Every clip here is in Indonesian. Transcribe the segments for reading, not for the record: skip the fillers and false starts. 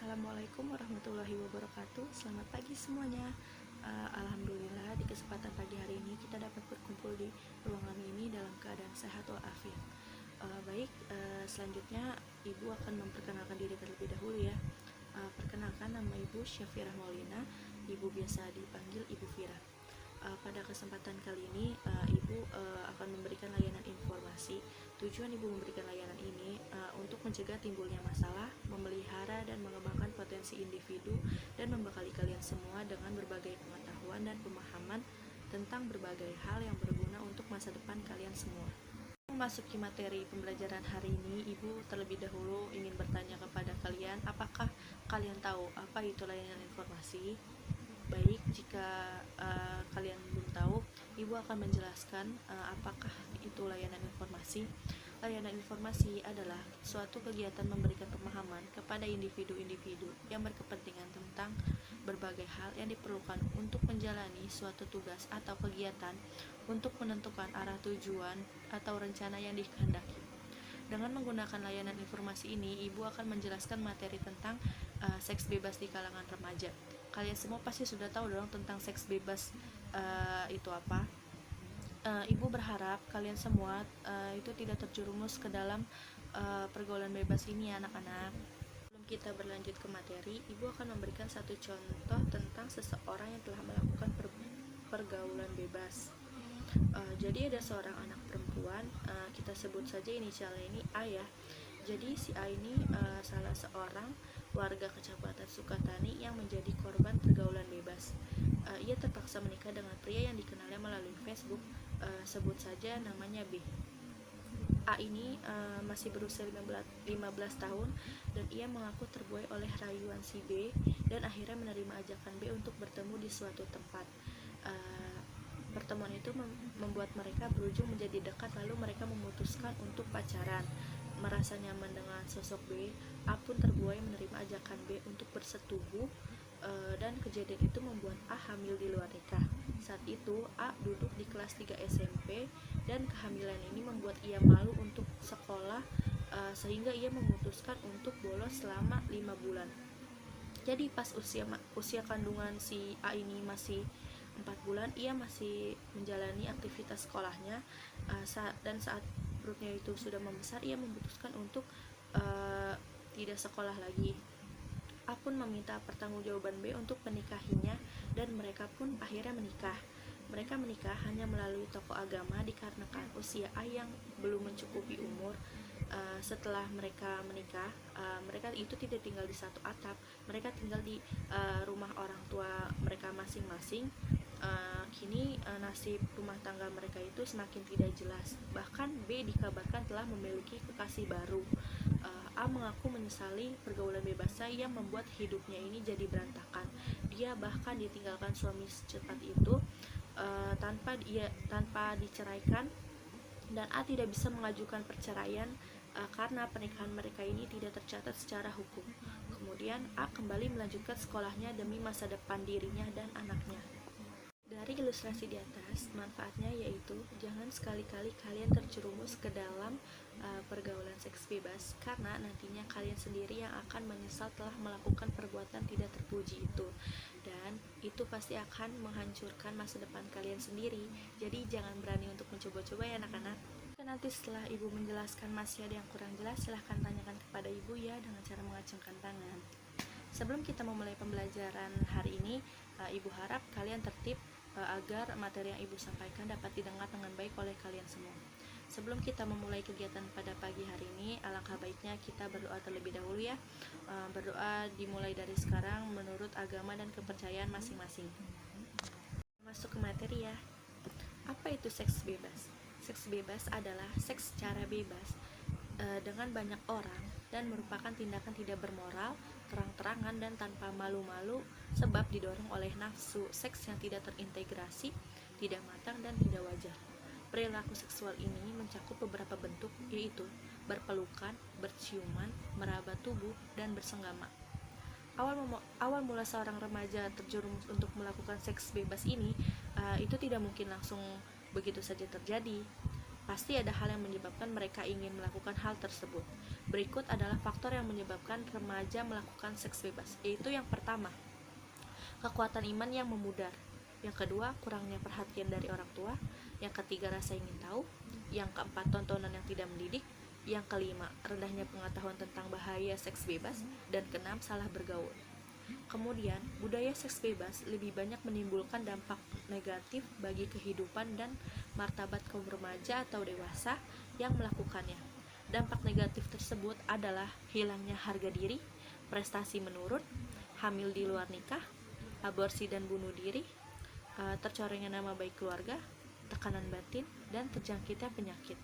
Assalamualaikum warahmatullahi wabarakatuh. Selamat pagi semuanya. Alhamdulillah di kesempatan pagi hari ini kita dapat berkumpul di ruangan ini dalam keadaan sehat walafiat. Selanjutnya Ibu akan memperkenalkan diri terlebih dahulu ya. Perkenalkan, nama Ibu Syafirah Maulina. Ibu biasa dipanggil Ibu Fira. Pada kesempatan kali ini Ibu akan memberikan layanan informasi. Tujuan Ibu memberikan layanan ini untuk mencegah timbulnya masalah, memelihara dan mengembangkan potensi individu, dan membekali kalian semua dengan berbagai pengetahuan dan pemahaman tentang berbagai hal yang berguna untuk masa depan kalian semua. Memasuki materi pembelajaran hari ini, Ibu terlebih dahulu ingin bertanya kepada kalian, apakah kalian tahu apa itu layanan informasi? Baik, jika kalian belum tahu, Ibu akan menjelaskan apakah itu layanan informasi. Layanan informasi adalah suatu kegiatan memberikan pemahaman kepada individu-individu yang berkepentingan tentang berbagai hal yang diperlukan untuk menjalani suatu tugas atau kegiatan untuk menentukan arah tujuan atau rencana yang dikehendaki. Dengan menggunakan layanan informasi ini, Ibu akan menjelaskan materi tentang seks bebas di kalangan remaja. Kalian semua pasti sudah tahu dong tentang seks bebas itu apa. Ibu berharap kalian semua itu tidak terjerumus ke dalam pergaulan bebas ini ya anak-anak. Sebelum kita berlanjut ke materi, Ibu akan memberikan satu contoh tentang seseorang yang telah melakukan pergaulan bebas. Jadi ada seorang anak perempuan, kita sebut saja inisialnya ini A ya. Jadi si A ini salah seorang warga Kecamatan Sukatani yang menjadi korban pergaulan bebas. Ia terpaksa menikah dengan pria yang dikenalnya melalui Facebook, sebut saja namanya B. A ini masih berusia 15 tahun dan ia mengaku terbuai oleh rayuan si B dan akhirnya menerima ajakan B untuk bertemu di suatu tempat. Pertemuan itu membuat mereka berujung menjadi dekat, lalu mereka memutuskan untuk pacaran. Merasa nyaman dengan sosok B, A pun terbuai menerima ajakan B untuk bersetubuh, dan kejadian itu membuat A hamil di luar nikah. Saat itu A duduk di kelas 3 SMP dan kehamilan ini membuat ia malu untuk sekolah, sehingga ia memutuskan untuk bolos selama 5 bulan. Jadi pas usia kandungan si A ini masih 4 bulan, ia masih menjalani aktivitas sekolahnya, dan saat perutnya itu sudah membesar, ia memutuskan untuk tidak sekolah lagi. A pun meminta pertanggungjawaban B untuk menikahinya dan mereka pun akhirnya menikah. Mereka menikah hanya melalui tokoh agama dikarenakan usia A yang belum mencukupi umur. Setelah mereka menikah, mereka itu tidak tinggal di satu atap, mereka tinggal di rumah orang tua mereka masing-masing. Kini nasib rumah tangga mereka itu semakin tidak jelas. Bahkan B dikabarkan telah memiliki kekasih baru. A mengaku menyesali pergaulan bebasnya yang membuat hidupnya ini jadi berantakan. Dia bahkan ditinggalkan suami secepat itu tanpa diceraikan, dan A tidak bisa mengajukan perceraian karena pernikahan mereka ini tidak tercatat secara hukum. Kemudian A kembali melanjutkan sekolahnya demi masa depan dirinya dan anaknya. Dari ilustrasi di atas, manfaatnya yaitu jangan sekali-kali kalian terjerumus ke dalam pergaulan seks bebas, karena nantinya kalian sendiri yang akan menyesal telah melakukan perbuatan tidak terpuji itu, dan itu pasti akan menghancurkan masa depan kalian sendiri. Jadi jangan berani untuk mencoba-coba ya anak-anak. Nanti setelah Ibu menjelaskan masih ada yang kurang jelas, silahkan tanyakan kepada Ibu ya dengan cara mengacungkan tangan. Sebelum kita memulai pembelajaran hari ini, Ibu harap kalian tertib agar materi yang Ibu sampaikan dapat didengar dengan baik oleh kalian semua. Sebelum kita memulai kegiatan pada pagi hari ini, alangkah baiknya kita berdoa terlebih dahulu ya. Berdoa dimulai dari sekarang menurut agama dan kepercayaan masing-masing. Masuk ke materi ya. Apa itu seks bebas? Seks bebas adalah seks secara bebas dengan banyak orang dan merupakan tindakan tidak bermoral, terang-terangan dan tanpa malu-malu, sebab didorong oleh nafsu seks yang tidak terintegrasi, tidak matang dan tidak wajar. Perilaku seksual ini mencakup beberapa bentuk, yaitu berpelukan, berciuman, meraba tubuh, dan bersenggama. Awal mula seorang remaja terjerumus untuk melakukan seks bebas ini itu tidak mungkin langsung begitu saja terjadi. Pasti ada hal yang menyebabkan mereka ingin melakukan hal tersebut. Berikut adalah faktor yang menyebabkan remaja melakukan seks bebas, yaitu yang pertama, kekuatan iman yang memudar. Yang kedua, kurangnya perhatian dari orang tua. Yang ketiga, rasa ingin tahu. Yang keempat, tontonan yang tidak mendidik. Yang kelima, rendahnya pengetahuan tentang bahaya seks bebas. Dan keenam, salah bergaul. Kemudian, budaya seks bebas lebih banyak menimbulkan dampak negatif bagi kehidupan dan martabat kaum remaja atau dewasa yang melakukannya. Dampak negatif tersebut adalah hilangnya harga diri, prestasi menurun, hamil di luar nikah, aborsi dan bunuh diri, tercorengnya nama baik keluarga, tekanan batin, dan terjangkitnya penyakit.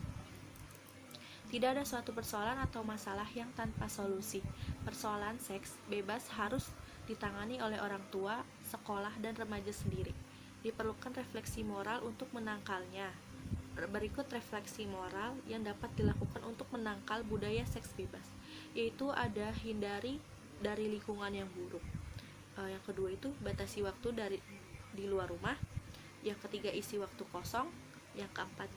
Tidak ada suatu persoalan atau masalah yang tanpa solusi. Persoalan seks bebas harus ditangani oleh orang tua, sekolah, dan remaja sendiri. Diperlukan refleksi moral untuk menangkalnya. Berikut refleksi moral yang dapat dilakukan untuk menangkal budaya seks bebas, yaitu ada hindari dari lingkungan yang buruk. Yang kedua itu batasi waktu di luar rumah. Yang ketiga, isi waktu kosong. Yang keempat,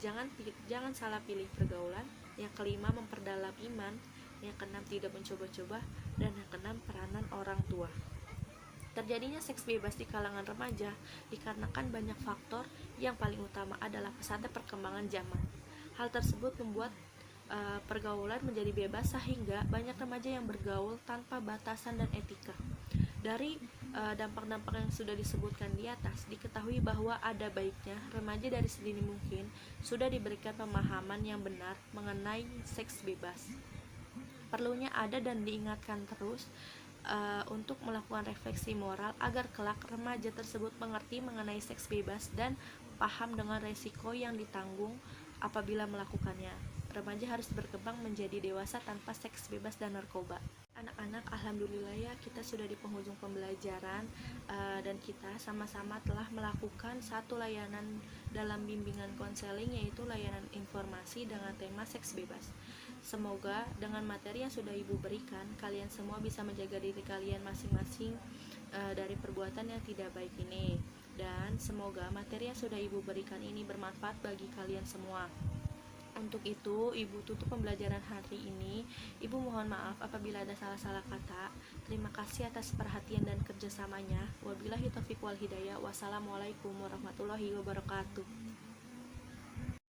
jangan salah pilih pergaulan. Yang kelima, memperdalam iman. Yang keenam, tidak mencoba-coba. Dan yang keenam, peranan orang tua. Terjadinya seks bebas di kalangan remaja dikarenakan banyak faktor, yang paling utama adalah pesatnya perkembangan zaman. Hal tersebut membuat pergaulan menjadi bebas sehingga banyak remaja yang bergaul tanpa batasan dan etika. Dari dampak-dampak yang sudah disebutkan di atas, diketahui bahwa ada baiknya remaja dari sedini mungkin sudah diberikan pemahaman yang benar mengenai seks bebas. Perlunya ada dan diingatkan terus untuk melakukan refleksi moral agar kelak remaja tersebut mengerti mengenai seks bebas dan paham dengan resiko yang ditanggung apabila melakukannya. Remaja harus berkembang menjadi dewasa tanpa seks bebas dan narkoba. Anak-anak, alhamdulillah ya, kita sudah di penghujung pembelajaran dan kita sama-sama telah melakukan satu layanan dalam bimbingan konseling, yaitu layanan informasi dengan tema seks bebas. Semoga dengan materi yang sudah Ibu berikan, kalian semua bisa menjaga diri kalian masing-masing dari perbuatan yang tidak baik ini. Dan semoga materi yang sudah Ibu berikan ini bermanfaat bagi kalian semua. Untuk itu, Ibu tutup pembelajaran hari ini. Ibu mohon maaf apabila ada salah-salah kata. Terima kasih atas perhatian dan kerjasamanya. Wabillahi taufiq wal hidayah. Wassalamualaikum warahmatullahi wabarakatuh.